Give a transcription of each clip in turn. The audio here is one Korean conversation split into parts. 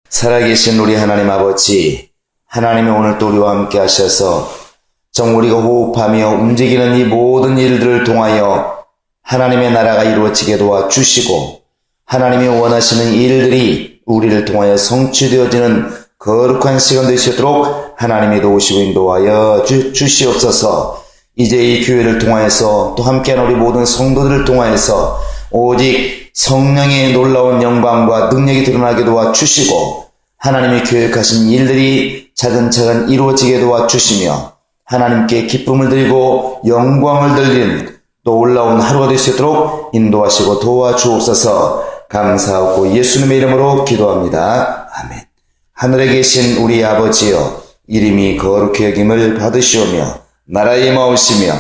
살아계신 우리 하나님 아버지, 하나님이 오늘 또 우리와 함께 하셔서 정 우리가 호흡하며 움직이는 이 모든 일들을 통하여 하나님의 나라가 이루어지게 도와주시고 하나님이 원하시는 일들이 우리를 통하여 성취되어지는 거룩한 시간 되시도록 하나님이 도우시고 인도하여 주시옵소서. 이제 이 교회를 통하여서 또 함께하는 우리 모든 성도들을 통하여서 오직 성령의 놀라운 영광과 능력이 드러나게 도와주시고 하나님이 계획하신 일들이 차근차근 이루어지게 도와주시며 하나님께 기쁨을 드리고 영광을 돌리는 또 올라온 하루가 될 수 있도록 인도하시고 도와주옵소서. 감사하고 예수님의 이름으로 기도합니다. 아멘. 하늘에 계신 우리 아버지여, 이름이 거룩히 여김을 받으시오며 나라의 마오시며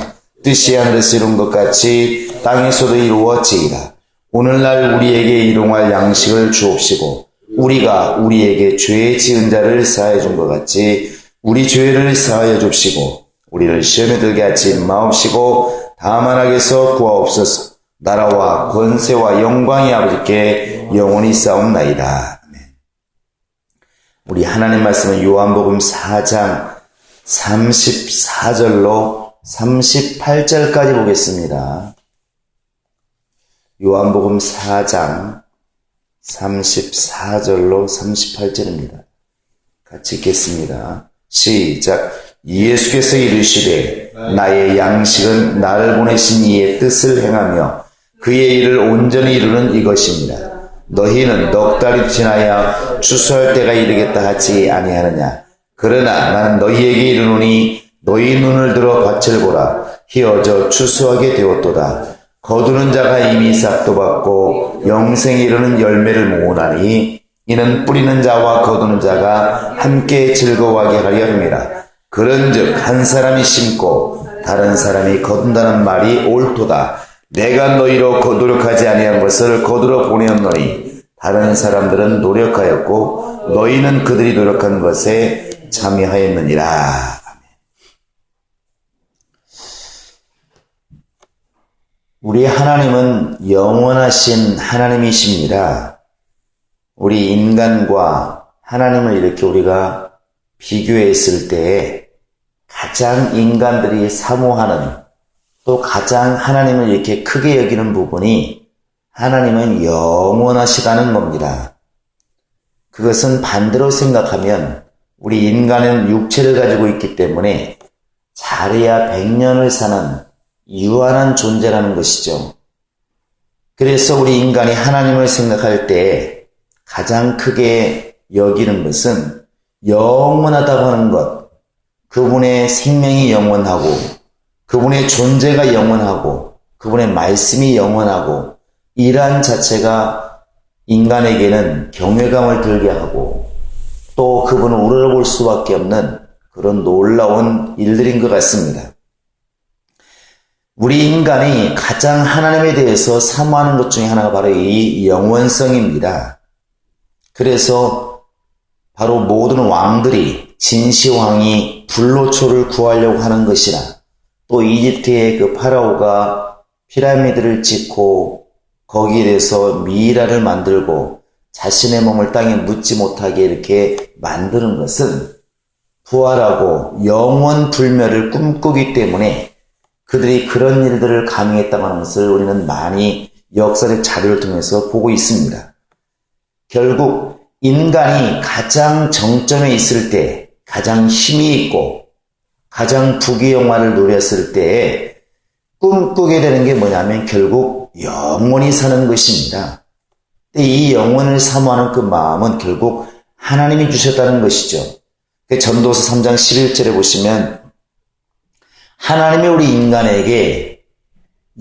뜻이 하늘에서 이룬 것 같이 땅에서도 이루어지이다. 오늘날 우리에게 일용할 양식을 주옵시고 우리가 우리에게 죄 지은 자를 사하여 준 것 같이 우리 죄를 사하여 줍시고 우리를 시험에 들게 하지 마옵시고 다만 악에서 구하옵소서. 나라와 권세와 영광이 아버지께 영원히 싸움나이다. 우리 하나님 말씀은 요한복음 4장 34절로 38절까지 보겠습니다. 요한복음 4장 34절로 38절입니다. 같이 읽겠습니다. 시작. 예수께서 이르시되 나의 양식은 나를 보내신 이의 뜻을 행하며 그의 일을 온전히 이루는 이것입니다. 너희는 넉 달이 지나야 추수할 때가 이르겠다 하지 아니하느냐. 그러나 나는 너희에게 이르노니 너희 눈을 들어 밭을 보라. 희어져 추수하게 되었도다. 거두는 자가 이미 싹도 받고 영생에 이르는 열매를 모으나니 이는 뿌리는 자와 거두는 자가 함께 즐거워하게 하려 함이라. 그런즉 한 사람이 심고 다른 사람이 거둔다는 말이 옳도다. 내가 너희로 노력하지 아니한 것을 거두러 보내었노니 다른 사람들은 노력하였고 너희는 그들이 노력한 것에 참여하였느니라. 우리 하나님은 영원하신 하나님이십니다. 우리 인간과 하나님을 이렇게 우리가 비교했을 때 가장 인간들이 사모하는 또 가장 하나님을 이렇게 크게 여기는 부분이 하나님은 영원하시다는 겁니다. 그것은 반대로 생각하면 우리 인간은 육체를 가지고 있기 때문에 잘해야 100년을 사는 유한한 존재라는 것이죠. 그래서 우리 인간이 하나님을 생각할 때 가장 크게 여기는 것은 영원하다고 하는 것, 그분의 생명이 영원하고 그분의 존재가 영원하고 그분의 말씀이 영원하고 이러한 자체가 인간에게는 경외감을 들게 하고 또 그분을 우러러볼 수밖에 없는 그런 놀라운 일들인 것 같습니다. 우리 인간이 가장 하나님에 대해서 사모하는 것 중에 하나가 바로 이 영원성입니다. 그래서 바로 모든 왕들이 진시황이 불로초를 구하려고 하는 것이나 또 이집트의 그 파라오가 피라미드를 짓고 거기에 대해서 미이라를 만들고 자신의 몸을 땅에 묻지 못하게 이렇게 만드는 것은 부활하고 영원 불멸을 꿈꾸기 때문에 그들이 그런 일들을 감행했다고 하는 것을 우리는 많이 역사적 자료를 통해서 보고 있습니다. 결국 인간이 가장 정점에 있을 때 가장 힘이 있고 가장 부귀영화를 누렸을 때에 꿈꾸게 되는 게 뭐냐면 결국 영원히 사는 것입니다. 이 영혼을 사모하는 그 마음은 결국 하나님이 주셨다는 것이죠. 전도서 3장 11절에 보시면 하나님이 우리 인간에게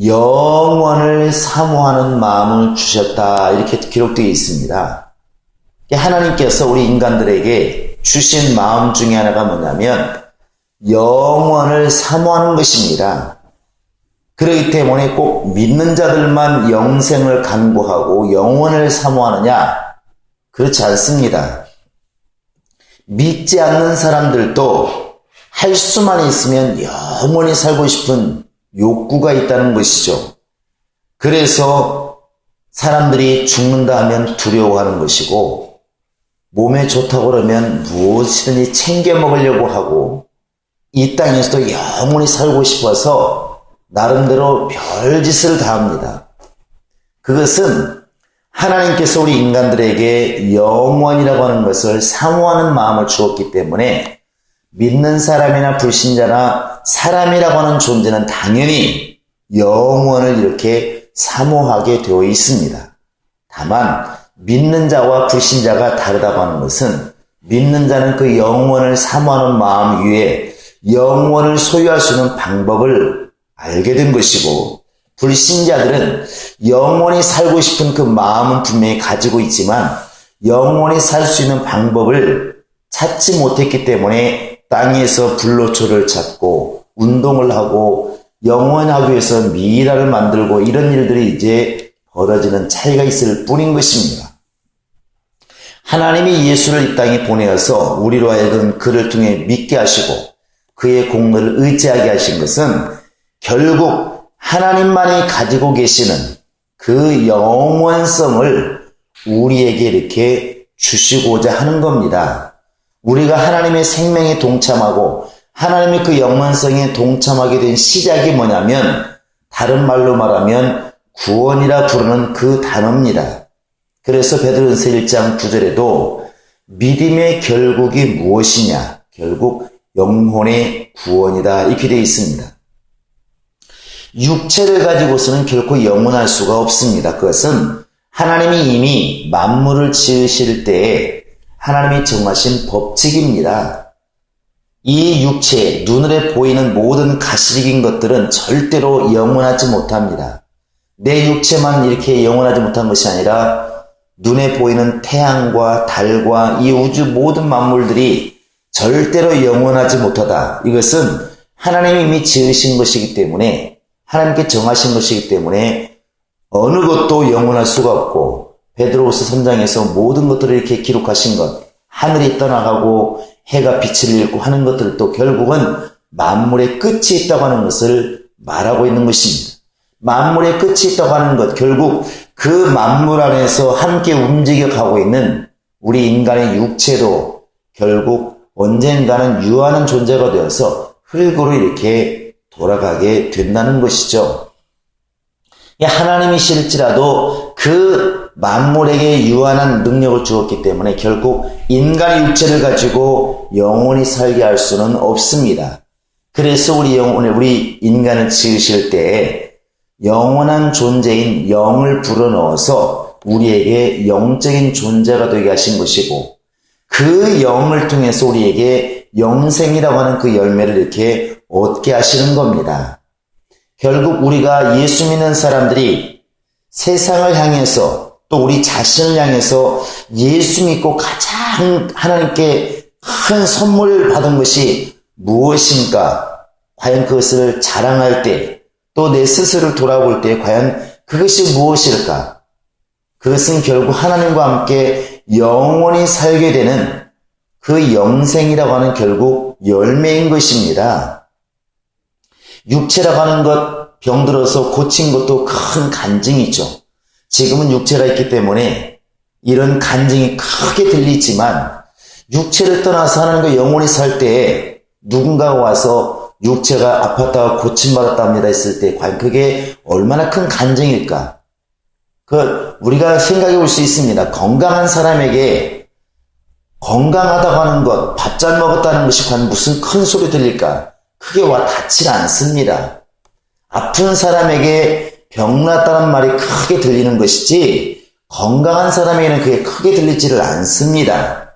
영원을 사모하는 마음을 주셨다 이렇게 기록되어 있습니다. 하나님께서 우리 인간들에게 주신 마음 중에 하나가 뭐냐면 영원을 사모하는 것입니다. 그렇기 때문에 꼭 믿는 자들만 영생을 간구하고 영원을 사모하느냐? 그렇지 않습니다. 믿지 않는 사람들도 할 수만 있으면 영원히 살고 싶은 욕구가 있다는 것이죠. 그래서 사람들이 죽는다 하면 두려워하는 것이고 몸에 좋다고 그러면 무엇이든지 챙겨 먹으려고 하고 이 땅에서도 영원히 살고 싶어서 나름대로 별짓을 다 합니다. 그것은 하나님께서 우리 인간들에게 영원이라고 하는 것을 사모하는 마음을 주었기 때문에 믿는 사람이나 불신자나 사람이라고 하는 존재는 당연히 영원을 이렇게 사모하게 되어 있습니다. 다만 믿는 자와 불신자가 다르다고 하는 것은 믿는 자는 그 영원을 사모하는 마음 위에 영원을 소유할 수 있는 방법을 알게 된 것이고 불신자들은 영원히 살고 싶은 그 마음은 분명히 가지고 있지만 영원히 살 수 있는 방법을 찾지 못했기 때문에 땅에서 불로초를 찾고 운동을 하고 영원하기 위해서 미이라를 만들고 이런 일들이 이제 벌어지는 차이가 있을 뿐인 것입니다. 하나님이 예수를 이 땅에 보내어서 우리로 하여금 그를 통해 믿게 하시고 그의 공로를 의지하게 하신 것은 결국 하나님만이 가지고 계시는 그 영원성을 우리에게 이렇게 주시고자 하는 겁니다. 우리가 하나님의 생명에 동참하고 하나님의 그 영원성에 동참하게 된 시작이 뭐냐면 다른 말로 말하면 구원이라 부르는 그 단어입니다. 그래서 베드로전서 1장 9절에도 믿음의 결국이 무엇이냐? 결국 영혼의 구원이다 이렇게 되어 있습니다. 육체를 가지고서는 결코 영원할 수가 없습니다. 그것은 하나님이 이미 만물을 지으실 때에 하나님이 정하신 법칙입니다. 이 육체, 눈으로 보이는 모든 가시적인 것들은 절대로 영원하지 못합니다. 내 육체만 이렇게 영원하지 못한 것이 아니라 눈에 보이는 태양과 달과 이 우주 모든 만물들이 절대로 영원하지 못하다. 이것은 하나님이 이미 지으신 것이기 때문에 하나님께 정하신 것이기 때문에 어느 것도 영원할 수가 없고 베드로후서 3장에서 모든 것들을 이렇게 기록하신 것 하늘이 떠나가고 해가 빛을 잃고 하는 것들도 결국은 만물의 끝이 있다고 하는 것을 말하고 있는 것입니다. 만물의 끝이 있다고 하는 것 결국 그 만물 안에서 함께 움직여가고 있는 우리 인간의 육체도 결국 언젠가는 유한한 존재가 되어서 흙으로 이렇게 돌아가게 된다는 것이죠. 하나님이실지라도 그 만물에게 유한한 능력을 주었기 때문에 결국 인간의 육체를 가지고 영원히 살게 할 수는 없습니다. 그래서 우리 인간을 지으실 때 영원한 존재인 영을 불어넣어서 우리에게 영적인 존재가 되게 하신 것이고 그 영을 통해서 우리에게 영생이라고 하는 그 열매를 이렇게 얻게 하시는 겁니다. 결국 우리가 예수 믿는 사람들이 세상을 향해서 또 우리 자신을 향해서 예수 믿고 가장 하나님께 큰 선물을 받은 것이 무엇인가? 과연 그것을 자랑할 때 또 내 스스로를 돌아볼 때 과연 그것이 무엇일까? 그것은 결국 하나님과 함께 영원히 살게 되는 그 영생이라고 하는 결국 열매인 것입니다. 육체라고 하는 것 병들어서 고친 것도 큰 간증이죠. 지금은 육체가 있기 때문에 이런 간증이 크게 들리지만 육체를 떠나서 하나님과 영원히 살 때에 누군가가 와서 육체가 아팠다가 고침받았답니다 했을 때 과연 그게 얼마나 큰 간증일까? 우리가 생각해 볼 수 있습니다. 건강한 사람에게 건강하다고 하는 것, 밥 잘 먹었다는 것이 과연 무슨 큰 소리 들릴까? 크게 와 닿지 않습니다. 아픈 사람에게 병났다는 말이 크게 들리는 것이지 건강한 사람에게는 그게 크게 들리지를 않습니다.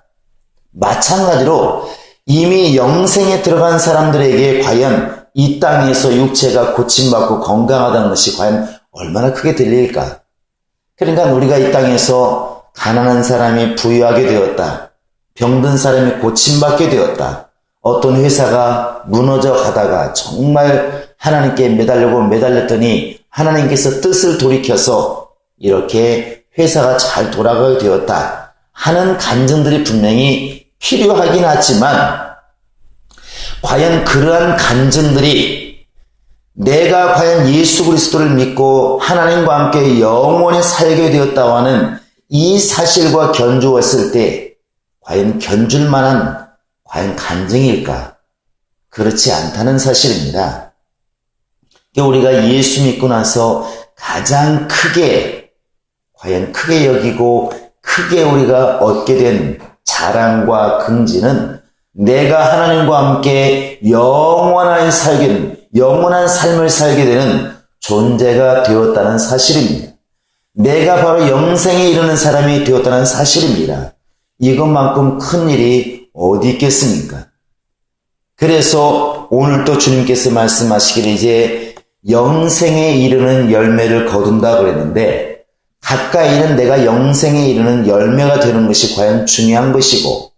마찬가지로 이미 영생에 들어간 사람들에게 과연 이 땅에서 육체가 고침받고 건강하다는 것이 과연 얼마나 크게 들릴까? 그러니까 우리가 이 땅에서 가난한 사람이 부유하게 되었다. 병든 사람이 고침받게 되었다. 어떤 회사가 무너져 가다가 정말 하나님께 매달렸더니 하나님께서 뜻을 돌이켜서 이렇게 회사가 잘 돌아가게 되었다 하는 간증들이 분명히 필요하긴 하지만 과연 그러한 간증들이 내가 과연 예수 그리스도를 믿고 하나님과 함께 영원히 살게 되었다고 하는 이 사실과 견주었을 때 과연 견줄 만한 과연 간증일까? 그렇지 않다는 사실입니다. 우리가 예수 믿고 나서 가장 과연 크게 여기고 크게 우리가 얻게 된 자랑과 긍지는 내가 하나님과 함께 영원한 삶을 살게 되는 존재가 되었다는 사실입니다. 내가 바로 영생에 이르는 사람이 되었다는 사실입니다. 이것만큼 큰 일이 어디 있겠습니까? 그래서 오늘 또 주님께서 말씀하시기를 이제 영생에 이르는 열매를 거둔다 그랬는데 가까이는 내가 영생에 이르는 열매가 되는 것이 과연 중요한 것이고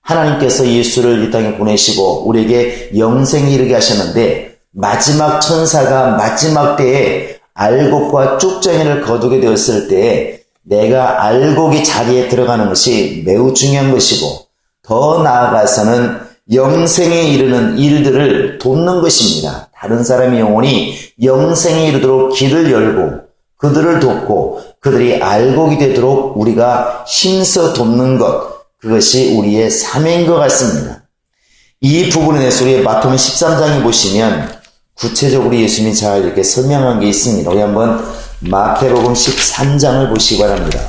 하나님께서 예수를 이 땅에 보내시고 우리에게 영생에 이르게 하셨는데 마지막 천사가 마지막 때에 알곡과 쭉정이를 거두게 되었을 때에 내가 알곡이 자리에 들어가는 것이 매우 중요한 것이고 더 나아가서는 영생에 이르는 일들을 돕는 것입니다. 다른 사람의 영혼이 영생에 이르도록 길을 열고 그들을 돕고 그들이 알곡이 되도록 우리가 힘써 돕는 것, 그것이 우리의 사명인 것 같습니다. 이 부분에 대해서 우리 마태복음 13장에 보시면 구체적으로 예수님이 잘 이렇게 설명한 게 있습니다. 우리 한번 마태복음 13장을 보시기 바랍니다.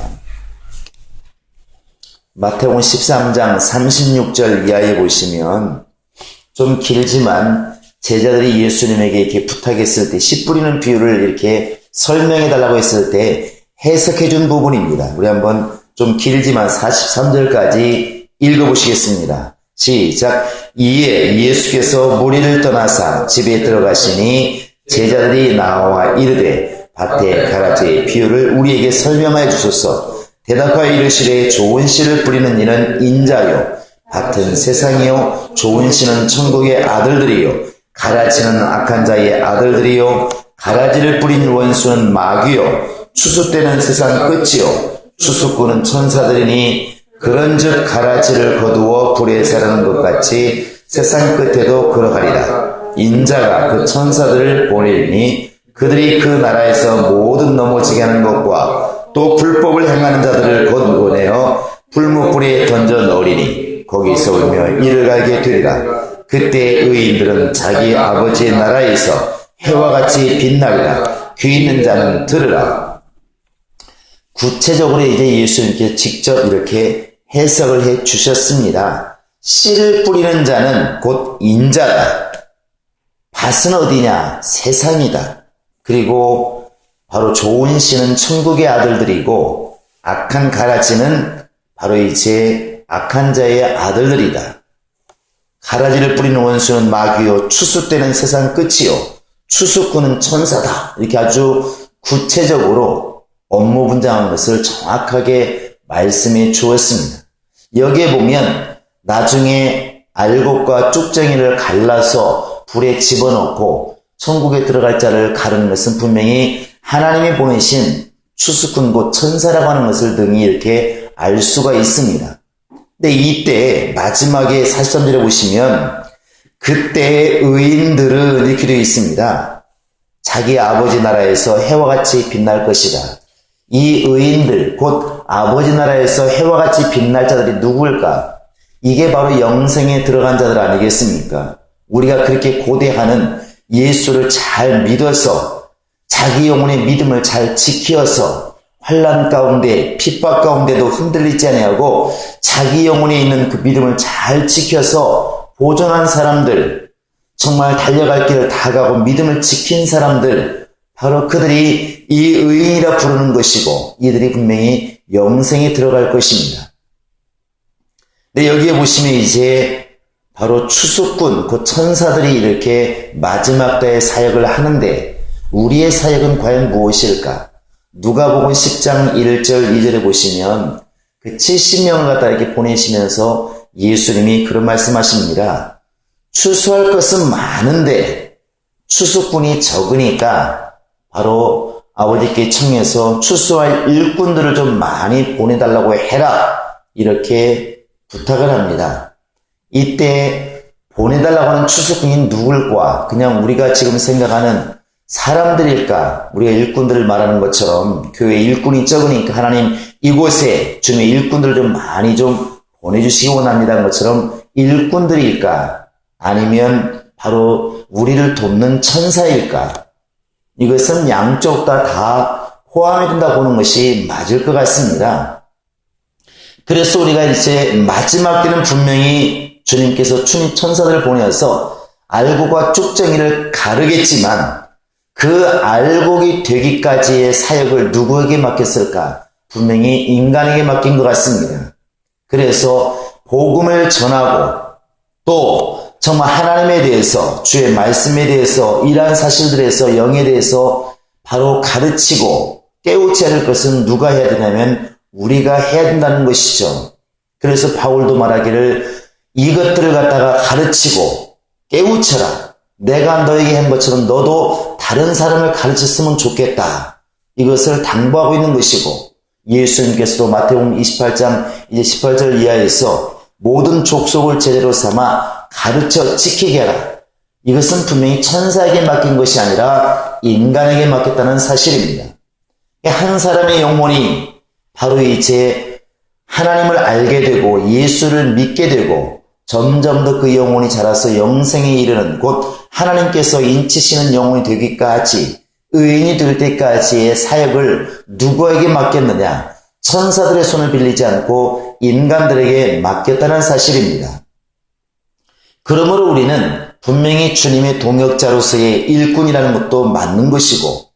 마태복음 13장 36절 이하에 보시면 좀 길지만 제자들이 예수님에게 이렇게 부탁했을 때 씨 뿌리는 비유를 이렇게 설명해 달라고 했을 때 해석해 준 부분입니다. 우리 한번 좀 길지만 43절까지 읽어보시겠습니다. 시작. 이에 예수께서 무리를 떠나사 집에 들어가시니 제자들이 나와 이르되 밭에 가라지의 비유를 우리에게 설명하여 주소서. 대답하여 이르시되 좋은 씨를 뿌리는 이는 인자요 밭은 세상이요 좋은 씨는 천국의 아들들이요 가라지는 악한 자의 아들들이요 가라지를 뿌린 원수는 마귀요 추수 때는 세상 끝이요 추수꾼은 천사들이니 그런즉 가라지를 거두어 불에 사르는 것 같이 세상 끝에도 그러하리라. 인자가 그 천사들을 보내리니 그들이 그 나라에서 모든 넘어지게 하는 것과 또 불법을 행하는 자들을 곧 보내어 불못불에 던져 넣으리니 거기서 울며 이를 갈게 되리라. 그때 의인들은 자기 아버지의 나라에서 해와 같이 빛나리라. 귀 있는 자는 들으라. 구체적으로 이제 예수님께 직접 이렇게 해석을 해 주셨습니다. 씨를 뿌리는 자는 곧 인자다. 밭은 어디냐? 세상이다. 그리고 바로 좋은 씨는 천국의 아들들이고 악한 가라지는 바로 이제 악한 자의 아들들이다. 가라지를 뿌리는 원수는 마귀요 추수 때는 세상 끝이요 추수꾼은 천사다. 이렇게 아주 구체적으로 업무 분장한 것을 정확하게 말씀해 주었습니다. 여기에 보면 나중에 알곡과 쭉정이를 갈라서 불에 집어넣고 천국에 들어갈 자를 가르는 것은 분명히 하나님이 보내신 추수꾼 곧 천사라고 하는 것을 등이 이렇게 알 수가 있습니다. 근데 이때 마지막에 43절에 보시면 그때 의인들은 이렇게 되어 있습니다. 자기 아버지 나라에서 해와 같이 빛날 것이다. 이 의인들 곧 아버지 나라에서 해와 같이 빛날 자들이 누구일까? 이게 바로 영생에 들어간 자들 아니겠습니까? 우리가 그렇게 고대하는 예수를 잘 믿어서 자기 영혼의 믿음을 잘 지켜서 환난 가운데 핍박 가운데도 흔들리지 아니하고 자기 영혼에 있는 그 믿음을 잘 지켜서 보존한 사람들, 정말 달려갈 길을 다 가고 믿음을 지킨 사람들, 바로 그들이 이 의인이라 부르는 것이고 이들이 분명히 영생에 들어갈 것입니다. 근데 여기에 보시면 이제 바로 추수꾼, 그 천사들이 이렇게 마지막 때의 사역을 하는데 우리의 사역은 과연 무엇일까? 누가복음 10장 1절 2절에 보시면 그 70명을 갖다 이렇게 보내시면서 예수님이 그런 말씀하십니다. 추수할 것은 많은데 추수꾼이 적으니까 바로 아버지께 청해서 추수할 일꾼들을 좀 많이 보내달라고 해라. 이렇게 부탁을 합니다. 이때 보내달라고 하는 추수꾼이 누굴까? 그냥 우리가 지금 생각하는 사람들일까? 우리가 일꾼들을 말하는 것처럼 교회 일꾼이 적으니까 하나님 이곳에 주님의 일꾼들을 좀 많이 좀 보내주시기 원합니다는 것처럼 일꾼들일까? 아니면 바로 우리를 돕는 천사일까? 이것은 양쪽 다 포함이 된다 보는 것이 맞을 것 같습니다. 그래서 우리가 이제 마지막 때는 분명히 주님께서 천사들을 보내서 알곡과 쭉정이를 가르겠지만 그 알곡이 되기까지의 사역을 누구에게 맡겼을까? 분명히 인간에게 맡긴 것 같습니다. 그래서 복음을 전하고 또 정말 하나님에 대해서 주의 말씀에 대해서 이러한 사실들에서 영에 대해서 바로 가르치고 깨우쳐야 될 것은 누가 해야 되냐면 우리가 해야 된다는 것이죠. 그래서 바울도 말하기를 이것들을 갖다가 가르치고 깨우쳐라. 내가 너에게 한 것처럼 너도 다른 사람을 가르쳤으면 좋겠다. 이것을 당부하고 있는 것이고 예수님께서도 마태복음 28장 이제 18절 이하에서 모든 족속을 제대로 삼아 가르쳐 지키게 하라. 이것은 분명히 천사에게 맡긴 것이 아니라 인간에게 맡겼다는 사실입니다. 한 사람의 영혼이 바로 이제 하나님을 알게 되고 예수를 믿게 되고 점점 더 그 영혼이 자라서 영생에 이르는 곧 하나님께서 인치시는 영혼이 되기까지 의인이 될 때까지의 사역을 누구에게 맡겼느냐? 천사들의 손을 빌리지 않고 인간들에게 맡겼다는 사실입니다. 그러므로 우리는 분명히 주님의 동역자로서의 일꾼이라는 것도 맞는 것이고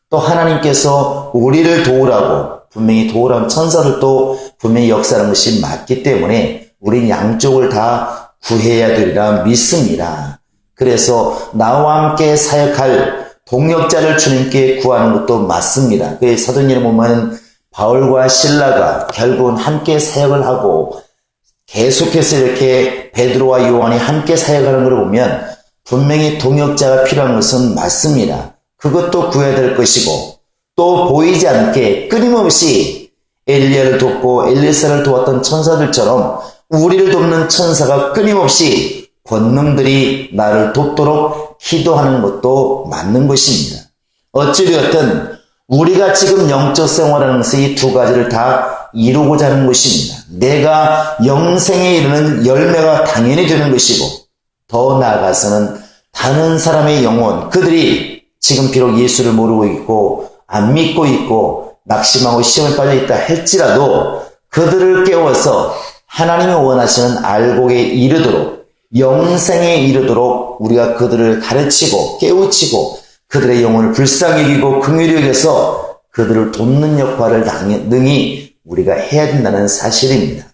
또 하나님께서 우리를 도우라고 분명히 도우라는 천사들도 분명히 역사하는 것이 맞기 때문에 우린 양쪽을 다 구해야 되리라 믿습니다. 그래서 나와 함께 사역할 동역자를 주님께 구하는 것도 맞습니다. 그 사도행전에 보면 바울과 실라가 결국은 함께 사역을 하고 계속해서 이렇게 베드로와 요한이 함께 사역하는 걸 보면 분명히 동역자가 필요한 것은 맞습니다. 그것도 구해야 될 것이고 또 보이지 않게 끊임없이 엘리야를 돕고 엘리사를 도왔던 천사들처럼 우리를 돕는 천사가 끊임없이 권능들이 나를 돕도록 기도하는 것도 맞는 것입니다. 어찌되었든 우리가 지금 영적 생활하는 것은 이 두 가지를 다 이루고자 하는 것입니다. 내가 영생에 이르는 열매가 당연히 되는 것이고 더 나아가서는 다른 사람의 영혼, 그들이 지금 비록 예수를 모르고 있고 안 믿고 있고 낙심하고 시험에 빠져 있다 할지라도 그들을 깨워서 하나님이 원하시는 알곡에 이르도록 영생에 이르도록 우리가 그들을 가르치고 깨우치고 그들의 영혼을 불쌍히 여기고 긍휼히 여겨서 그들을 돕는 역할을 능히 우리가 해야 된다는 사실입니다.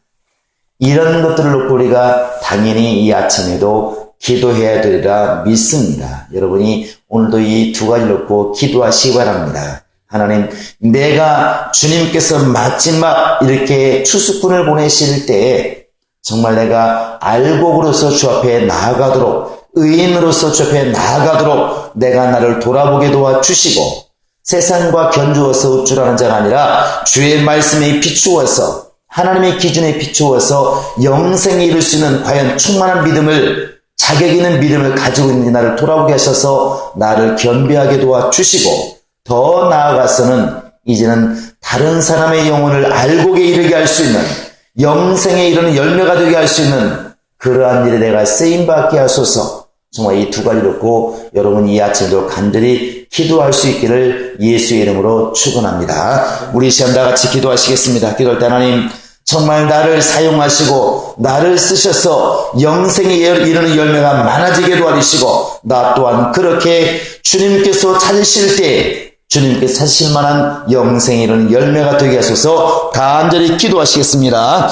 이런 것들을 놓고 우리가 당연히 이 아침에도 기도해야 되리라 믿습니다. 여러분이 오늘도 이 두 가지를 놓고 기도하시기 바랍니다. 하나님, 내가 주님께서 마지막 이렇게 추수꾼을 보내실 때에 정말 내가 알곡으로서 주 앞에 나아가도록 의인으로서 주 앞에 나아가도록 내가 나를 돌아보게 도와주시고 세상과 견주어서 우쭐하는 자가 아니라 주의 말씀에 비추어서 하나님의 기준에 비추어서 영생에 이룰 수 있는 과연 충만한 믿음을 자격 있는 믿음을 가지고 있는 나를 돌아보게 하셔서 나를 겸비하게 도와주시고 더 나아가서는 이제는 다른 사람의 영혼을 알곡에 이르게 할 수 있는 영생에 이르는 열매가 되게 할 수 있는 그러한 일에 내가 쓰임받게 하소서. 정말 이 두 가지를 놓고 여러분 이 아침도 간절히 기도할 수 있기를 예수의 이름으로 축원합니다. 우리 시간 다 같이 기도하시겠습니다. 기도할 때 하나님 정말 나를 사용하시고 나를 쓰셔서 영생에 이르는 열매가 많아지게 도와주시고 나 또한 그렇게 주님께서 찾으실 때 주님께서 찾으실 만한 영생에 이르는 열매가 되게 하소서. 간절히 기도하시겠습니다.